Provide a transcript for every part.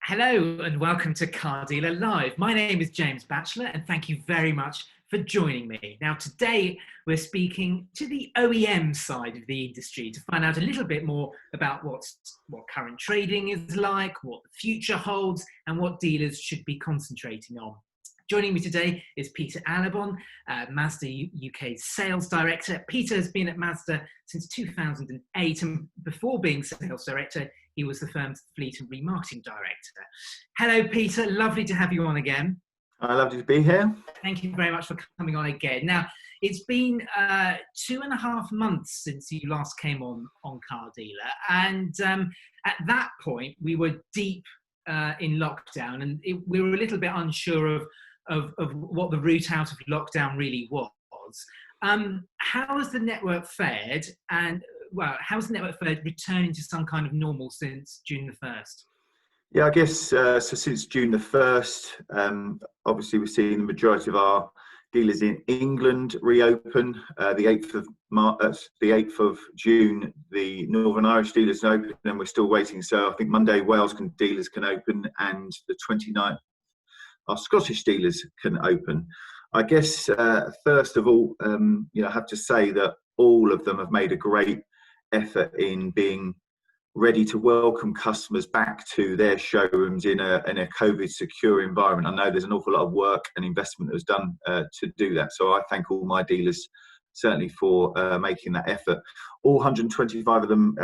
Hello and welcome to Car Dealer Live. My name is James Batchelor and thank you very much for joining me. Now today we're speaking to the OEM side of the industry to find out a little bit more about what current trading is like, what the future holds and what dealers should be concentrating on. Joining me today is Peter Alabon, Mazda UK's sales director. Peter has been at Mazda since 2008 and before being sales director, he was the firm's fleet and remarketing director. Hello, Peter. Lovely to have you on again. I love to be here. Thank you very much for coming on again. Now, it's been 2.5 months since you last came on Car Dealer. And at that point, we were deep in lockdown and we were a little bit unsure of what the route out of lockdown really was. How has the network fared? And well, how's the network fared returning to some kind of normal since June the 1st? Yeah, I guess so since June the 1st, obviously we've seen the majority of our dealers in England reopen. The 8th of June, the Northern Irish dealers open, and we're still waiting. So I think Monday Wales dealers can open, and the 29th our Scottish dealers can open. I guess first of all, I have to say that all of them have made a great effort in being ready to welcome customers back to their showrooms in a COVID secure environment. I know there's an awful lot of work and investment that was done to do that. So I thank all my dealers certainly for making that effort. All 125 of them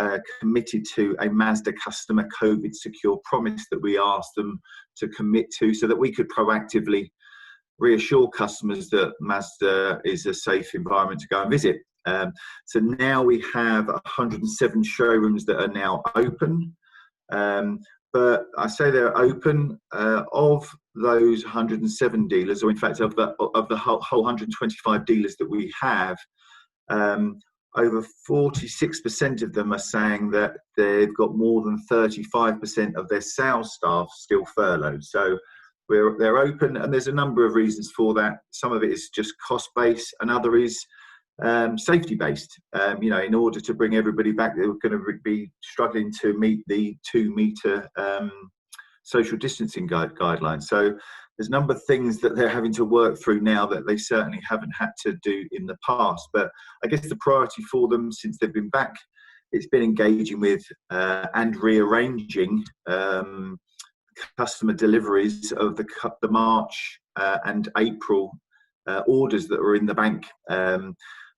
committed to a Mazda customer COVID secure promise that we asked them to commit to so that we could proactively reassure customers that Mazda is a safe environment to go and visit. So now we have 107 showrooms that are now open. But I say they're open. Of those 107 dealers, or in fact of the whole 125 dealers that we have, over 46% of them are saying that they've got more than 35% of their sales staff still furloughed. So they're open, and there's a number of reasons for that. Some of it is just cost-based, another is safety-based. In order to bring everybody back, they were going to be struggling to meet the 2-meter social distancing guidelines. So there's a number of things that they're having to work through now that they certainly haven't had to do in the past. But I guess the priority for them since they've been back, it's been engaging with and rearranging customer deliveries of the March and April orders that were in the bank.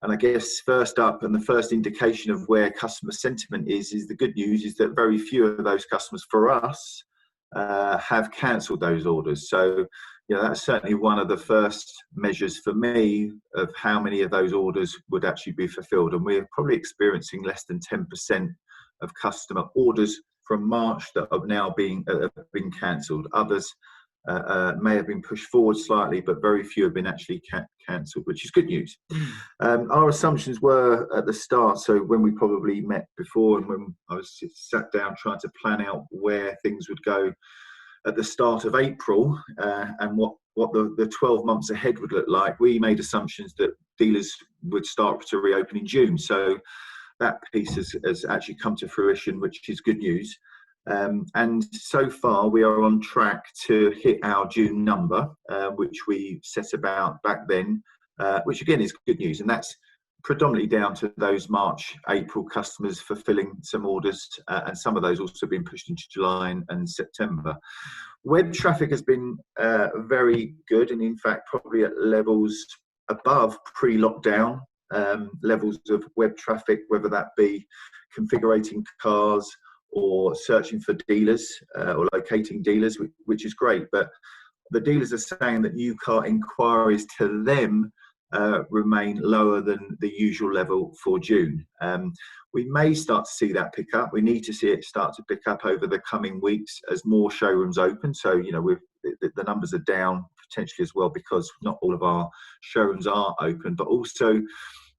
And I guess first up, and the first indication of where customer sentiment is the good news is that very few of those customers for us have cancelled those orders. So, that's certainly one of the first measures for me of how many of those orders would actually be fulfilled. And we're probably experiencing less than 10% of customer orders from March that have now been cancelled. Others may have been pushed forward slightly, but very few have been actually cancelled, which is good news. Our assumptions were at the start, so when we probably met before and when I was sat down trying to plan out where things would go at the start of April and what the 12 months ahead would look like, we made assumptions that dealers would start to reopen in June. So that piece has actually come to fruition, which is good news. And so far we are on track to hit our June number, which we set about back then, which again is good news. And that's predominantly down to those March, April customers fulfilling some orders, and some of those also been pushed into July and September. Web traffic has been very good, and in fact probably at levels above pre-lockdown levels of web traffic, whether that be configuring cars or searching for dealers or locating dealers, which is great. But the dealers are saying that new car inquiries to them remain lower than the usual level for June. We may start to see that pick up. We need to see it start to pick up over the coming weeks as more showrooms open. So, the numbers are down potentially as well because not all of our showrooms are open, but also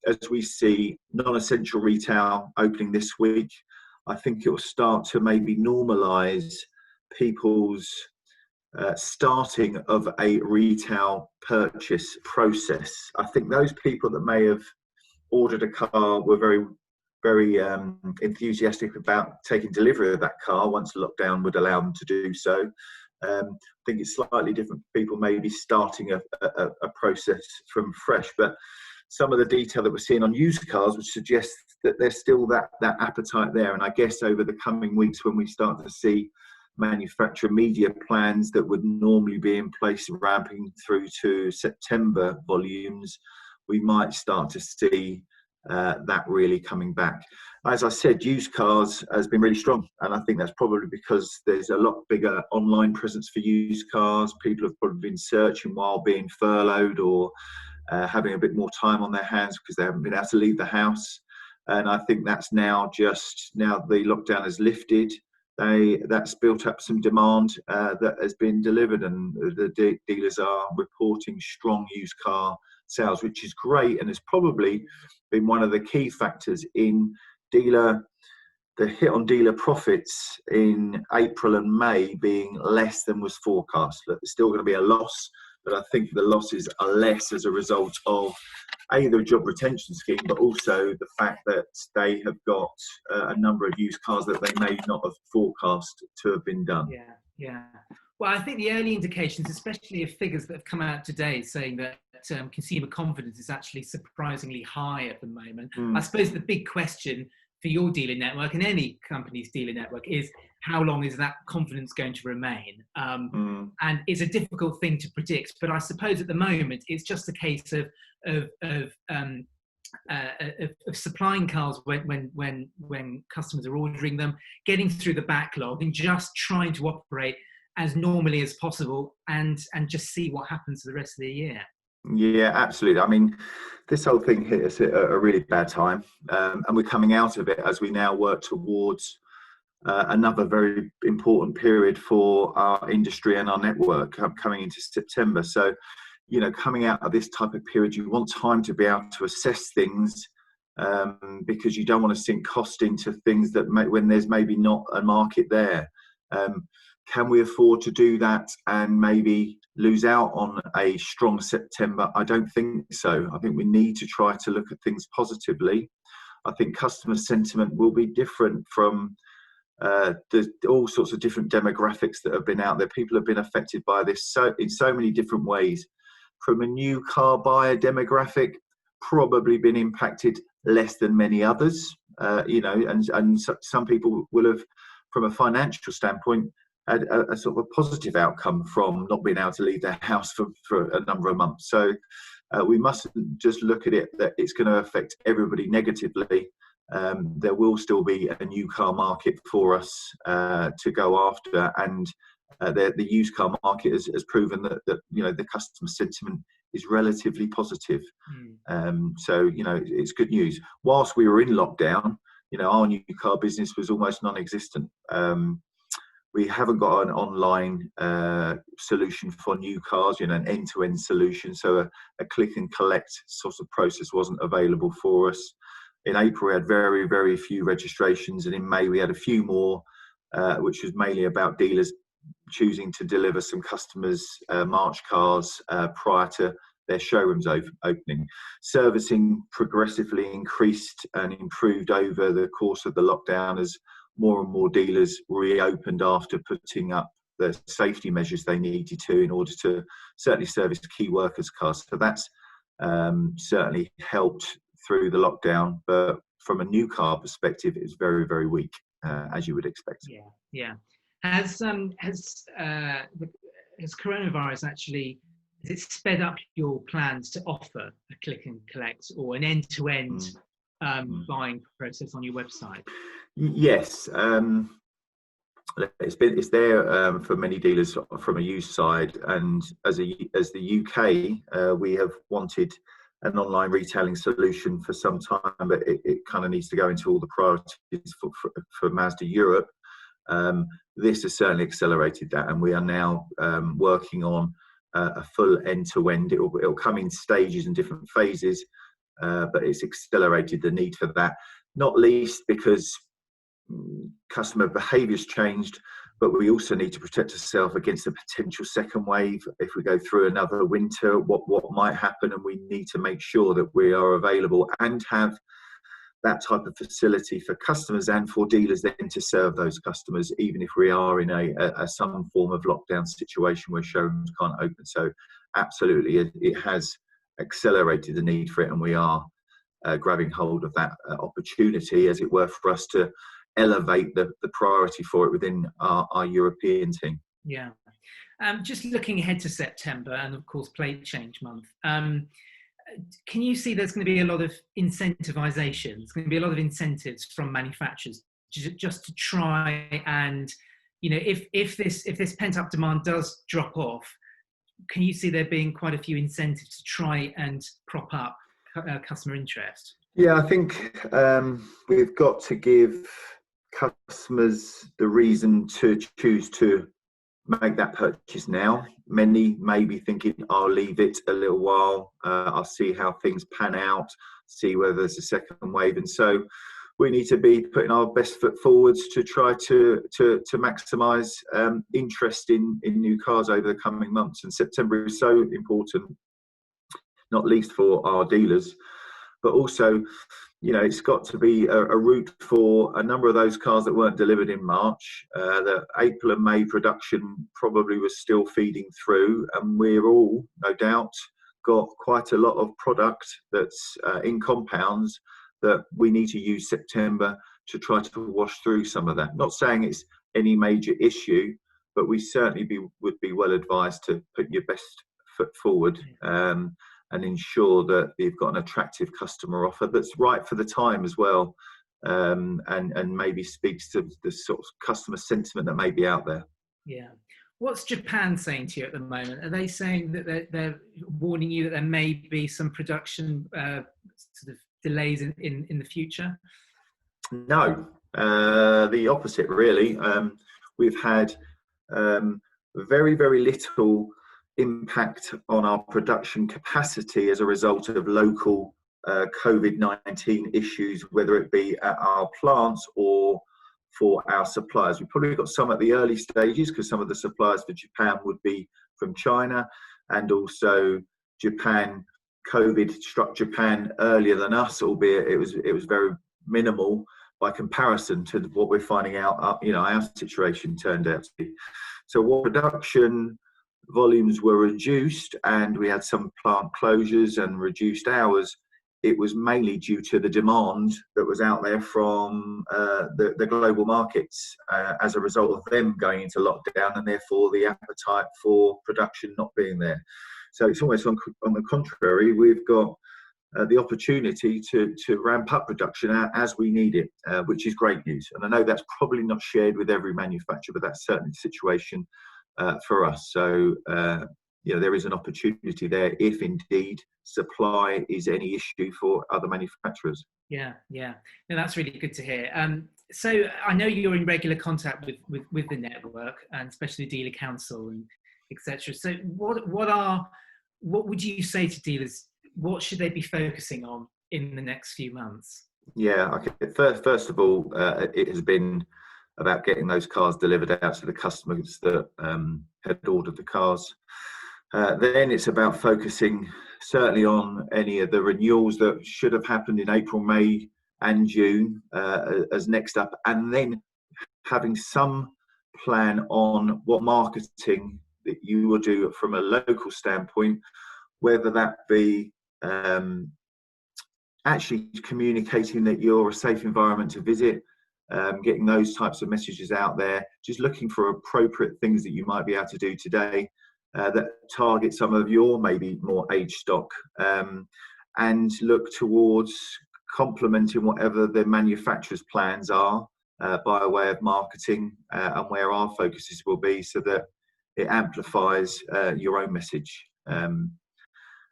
as we see non-essential retail opening this week, I think it will start to maybe normalise people's starting of a retail purchase process. I think those people that may have ordered a car were very very enthusiastic about taking delivery of that car once lockdown would allow them to do so. I think it's slightly different for people maybe starting a process from fresh, but some of the detail that we're seeing on used cars would suggest that there's still that appetite there. And I guess over the coming weeks, when we start to see manufacturer media plans that would normally be in place ramping through to September volumes, we might start to see that really coming back. As I said, used cars has been really strong, and I think that's probably because there's a lot bigger online presence for used cars. People have probably been searching while being furloughed or having a bit more time on their hands because they haven't been able to leave the house. And I think that's now the lockdown has lifted. That's built up some demand that has been delivered, and the dealers are reporting strong used car sales, which is great, and has probably been one of the key factors in the hit on dealer profits in April and May being less than was forecast. Look, there's still going to be a loss, but I think the losses are less as a result of the job retention scheme, but also the fact that they have got a number of used cars that they may not have forecast to have been done. Yeah. Well, I think the early indications, especially of figures that have come out today, saying that consumer confidence is actually surprisingly high at the moment. I suppose the big question for your dealer network and any company's dealer network is, how long is that confidence going to remain? And it's a difficult thing to predict, but I suppose at the moment it's just a case of supplying cars when customers are ordering them, getting through the backlog, and just trying to operate as normally as possible, and just see what happens for the rest of the year. Yeah, absolutely. I mean, this whole thing hit us at a really bad time, and we're coming out of it as we now work towards another very important period for our industry and our network coming into September. So, coming out of this type of period, you want time to be able to assess things, because you don't want to sink cost into things that when there's maybe not a market there. Can we afford to do that and maybe lose out on a strong September? I don't think so. I think we need to try to look at things positively. I think customer sentiment will be different from all sorts of different demographics that have been out there. People have been affected by this in so many different ways. From a new car buyer demographic, probably been impacted less than many others. And some people will have, from a financial standpoint, had a sort of a positive outcome from not being able to leave their house for a number of months. So we mustn't just look at it that it's going to affect everybody negatively. There will still be a new car market for us to go after, and the used car market has proven that the customer sentiment is relatively positive. So it's good news. Whilst we were in lockdown, our new car business was almost non-existent. We haven't got an online solution for new cars, an end-to-end solution. So a click and collect sort of process wasn't available for us. In April, we had very, very few registrations, and in May we had a few more, which was mainly about dealers choosing to deliver some customers' March cars prior to their showrooms opening. Servicing progressively increased and improved over the course of the lockdown as more and more dealers reopened after putting up the safety measures they needed to in order to certainly service key workers' cars. So that's certainly helped through the lockdown, but from a new car perspective, it's very, very weak, as you would expect. Yeah. Has coronavirus actually, has it sped up your plans to offer a click and collect or an end-to-end buying process on your website? Yes, it's there for many dealers from a used side, and as the UK, we have wanted an online retailing solution for some time, but it kind of needs to go into all the priorities for Mazda Europe. This has certainly accelerated that, and we are now working on a full end-to-end. It'll come in stages and different phases, but it's accelerated the need for that, not least because customer behaviour's changed, but we also need to protect ourselves against a potential second wave. If we go through another winter, what might happen, and we need to make sure that we are available and have that type of facility for customers and for dealers then to serve those customers, even if we are in a some form of lockdown situation where showrooms can't open. So absolutely, it has accelerated the need for it, and we are grabbing hold of that opportunity, as it were, for us to elevate the priority for it within our European team. Yeah. Just looking ahead to September and of course plate change month, can you see there's going to be a lot of incentivization? There's going to be a lot of incentives from manufacturers just to try and, if this pent up demand does drop off, can you see there being quite a few incentives to try and prop up customer interest? Yeah, I think we've got to give customers the reason to choose to make that purchase now. Many may be thinking, I'll leave it a little while, I'll see how things pan out, see whether there's a second wave. And so we need to be putting our best foot forwards to try to maximise interest in new cars over the coming months. And September is so important, not least for our dealers, but also, it's got to be a route for a number of those cars that weren't delivered in March. The April and May production probably was still feeding through, and we're all, no doubt, got quite a lot of product that's in compounds that we need to use September to try to wash through some of that. Not saying it's any major issue, but we certainly would be well advised to put your best foot forward and ensure that you've got an attractive customer offer that's right for the time as well, and maybe speaks to the sort of customer sentiment that may be out there. Yeah. What's Japan saying to you at the moment? Are they saying that they're warning you that there may be some production sort of delays in the future? No, the opposite really. We've had very, very little impact on our production capacity as a result of local COVID-19 issues, whether it be at our plants or for our suppliers. We've probably got some at the early stages because some of the suppliers for Japan would be from China, and also Japan, COVID struck Japan earlier than us, albeit it was very minimal by comparison to what we're finding out, our situation turned out to be. So what production volumes were reduced and we had some plant closures and reduced hours, it was mainly due to the demand that was out there from the global markets as a result of them going into lockdown, and therefore the appetite for production not being there. So it's almost on the contrary, we've got the opportunity to ramp up production as we need it, which is great news. And I know that's probably not shared with every manufacturer, but that's certainly the situation for us. So there is an opportunity there if indeed supply is any issue for other manufacturers. Yeah. No, that's really good to hear. So I know you're in regular contact with the network, and especially the dealer council and etc. So what would you say to dealers? What should they be focusing on in the next few months? Yeah, okay. First of all, it has been about getting those cars delivered out to the customers that had ordered the cars. Then it's about focusing certainly on any of the renewals that should have happened in April, May and June as next up, and then having some plan on what marketing that you will do from a local standpoint, whether that be actually communicating that you're a safe environment to visit, getting those types of messages out there, just looking for appropriate things that you might be able to do today that target some of your maybe more age stock, and look towards complementing whatever the manufacturer's plans are by way of marketing, and where our focuses will be, so that it amplifies your own message.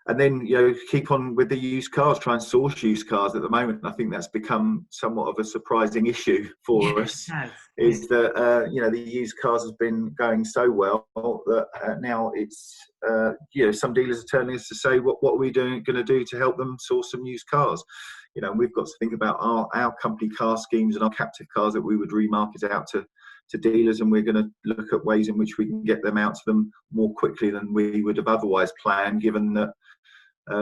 And then, keep on with the used cars, try and source used cars. At the moment, I think that's become somewhat of a surprising issue for us, is that, the used cars has been going so well that now it's, some dealers are turning us to say, what are we going to do to help them source some used cars? And we've got to think about our company car schemes and our captive cars that we would remarket out to dealers, and we're going to look at ways in which we can get them out to them more quickly than we would have otherwise planned, given that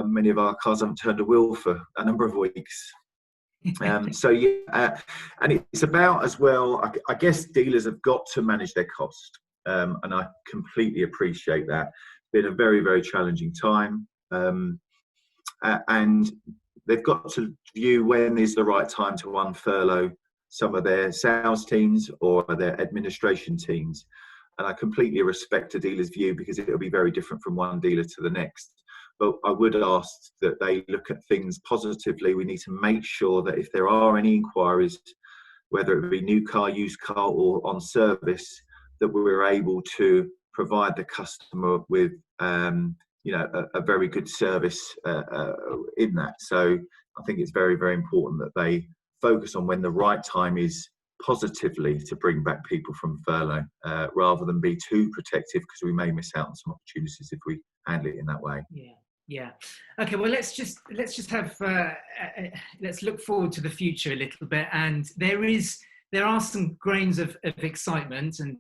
many of our cars haven't turned a wheel for a number of weeks. So yeah, and it's about as well. I guess dealers have got to manage their cost, and I completely appreciate that. It's been a very, very challenging time, and they've got to view when is the right time to unfurlough some of their sales teams or their administration teams. And I completely respect a dealer's view because it'll be very different from one dealer to the next. But I would ask that they look at things positively. We need to make sure that if there are any inquiries, whether it be new car, used car, or on service, that we're able to provide the customer with, a very good service in that. So I think it's very, very important that they focus on when the right time is positively to bring back people from furlough, rather than be too protective, because we may miss out on some opportunities if we handle it in that way. Yeah. Yeah. Okay. Well, let's just have let's look forward to the future a little bit. And there are some grains of excitement, and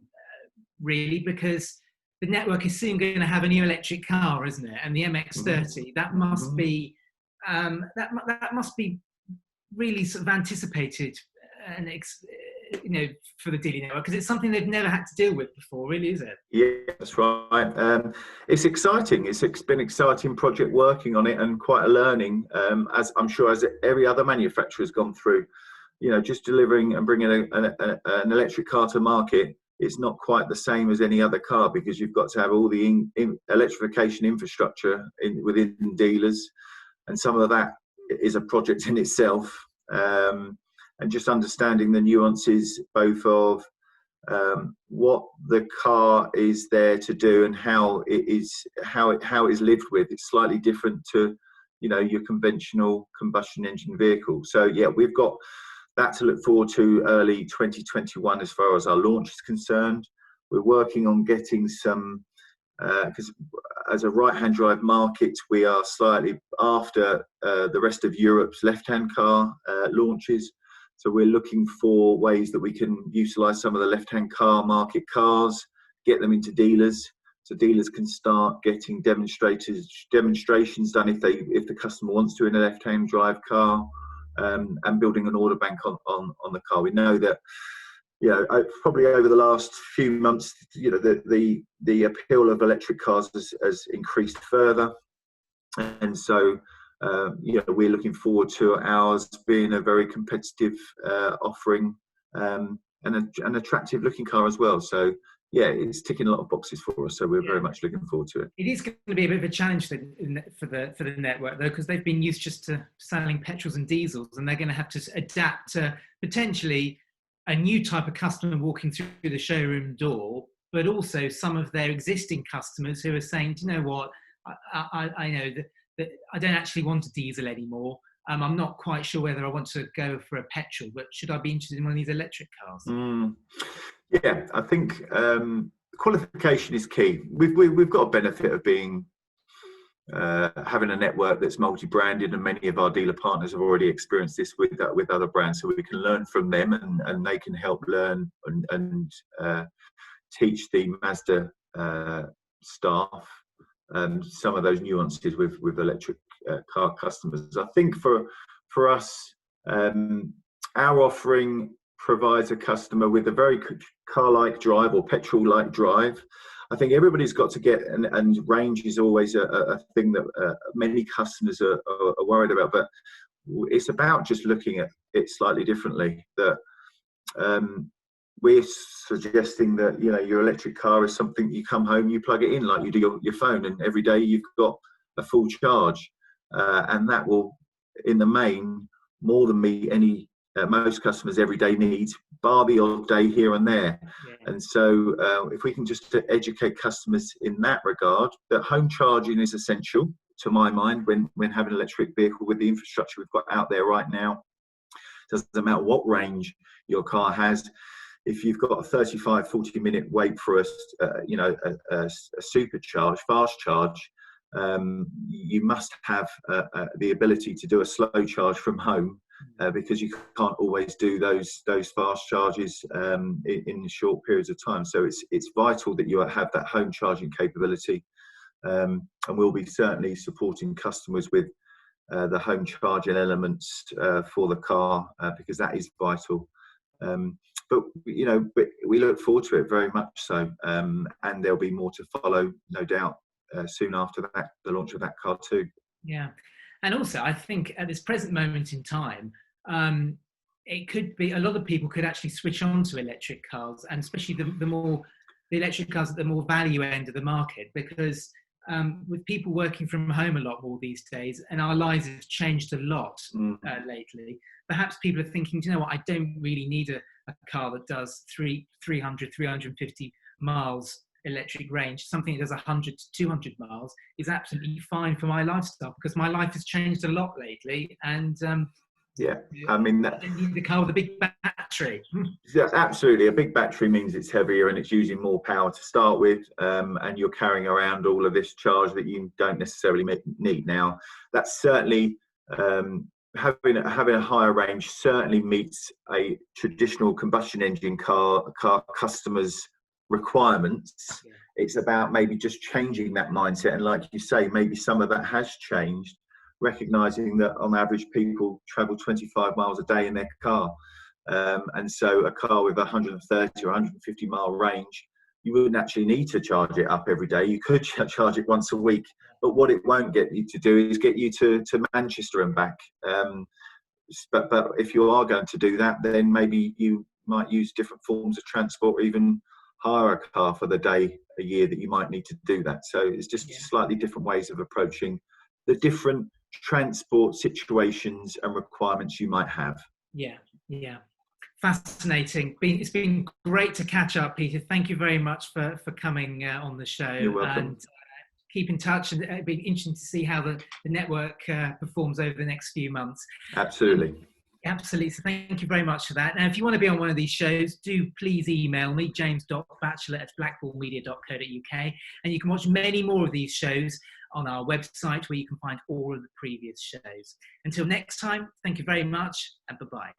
really, because the network is soon going to have a new electric car, isn't it? And the MX-30 that must be that must be really sort of anticipated and for the dealer network, because it's something they've never had to deal with before, really, is it? Yeah, that's right. It's exciting. It's been exciting project working on it, and quite a learning, as I'm sure as every other manufacturer has gone through. Just delivering and bringing an electric car to market, it's not quite the same as any other car, because you've got to have all the electrification infrastructure within dealers, and some of that is a project in itself. And just understanding the nuances both of what the car is there to do and how it is lived with. It's slightly different to your conventional combustion engine vehicle. So yeah, we've got that to look forward to early 2021 as far as our launch is concerned. We're working on getting some, because as a right-hand drive market, we are slightly after the rest of Europe's left-hand car launches. So we're looking for ways that we can utilise some of the left-hand car market cars, get them into dealers, so dealers can start getting demonstrations done if the customer wants to in a left-hand drive car, and building an order bank on the car. We know that probably over the last few months, the appeal of electric cars has increased further, and so we're looking forward to ours being a very competitive offering, and an attractive looking car as well. So yeah, it's ticking a lot of boxes for us. So we're very much looking forward to it. It is going to be a bit of a challenge for the network, though, because they've been used just to selling petrols and diesels, and they're going to have to adapt to potentially a new type of customer walking through the showroom door, but also some of their existing customers who are saying, do you know what, I know that I don't actually want a diesel anymore. I'm not quite sure whether I want to go for a petrol, but should I be interested in one of these electric cars? Yeah, I think qualification is key. We've got a benefit of being having a network that's multi-branded, and many of our dealer partners have already experienced this with other brands, so we can learn from them, and they can help learn and teach the Mazda staff some of those nuances with electric car customers. I think for us, our offering provides a customer with a very car-like drive or petrol-like drive. I think everybody's got to get, and range is always a thing that many customers are worried about, but it's about just looking at it slightly differently. That we're suggesting that your electric car is something you come home, you plug it in like you do your phone, and every day you've got a full charge, and that will, in the main, more than meet any most customers' everyday needs, bar the odd day here and there. And so if we can just educate customers in that regard, that home charging is essential, to my mind, when having an electric vehicle with the infrastructure we've got out there right now. Doesn't matter what range your car has. If you've got a 35-40 minute wait for a supercharge, fast charge, you must have the ability to do a slow charge from home, because you can't always do those fast charges in short periods of time. So it's vital that you have that home charging capability, and we'll be certainly supporting customers with the home charging elements for the car, because that is vital. But we look forward to it very much so, and there'll be more to follow, no doubt, soon after that, the launch of that car too. Yeah, and also I think at this present moment in time, it could be a lot of people could actually switch on to electric cars, and especially the electric cars at the more value end of the market, because with people working from home a lot more these days, and our lives have changed a lot lately, perhaps people are thinking, you know what, I don't really need a car that does 350 miles electric range. Something that does 100 to 200 miles is absolutely fine for my lifestyle, because my life has changed a lot lately, and I mean, I don't need the car with a big battery. Yeah, absolutely. A big battery means it's heavier and it's using more power to start with, and you're carrying around all of this charge that you don't necessarily need. Now, that's certainly having a higher range certainly meets a traditional combustion engine car customer's requirements. Yeah. It's about maybe just changing that mindset, and like you say, maybe some of that has changed, recognizing that on average people travel 25 miles a day in their car. And so a car with 130 or 150 mile range, you wouldn't actually need to charge it up every day. You could charge it once a week, but what it won't get you to do is get you to Manchester and back. But if you are going to do that, then maybe you might use different forms of transport, or even hire a car for the day a year that you might need to do that. So it's just slightly different ways of approaching the different transport situations and requirements you might have. Yeah. Fascinating. It's been great to catch up, Peter. Thank you very much for coming on the show. You're welcome. And keep in touch, and it'd be interesting to see how the network performs over the next few months. Absolutely. Absolutely. So thank you very much for that. Now, if you want to be on one of these shows, do please email me, james.batchelor@blackballmedia.co.uk, and you can watch many more of these shows on our website, where you can find all of the previous shows. Until next time, thank you very much, and bye-bye.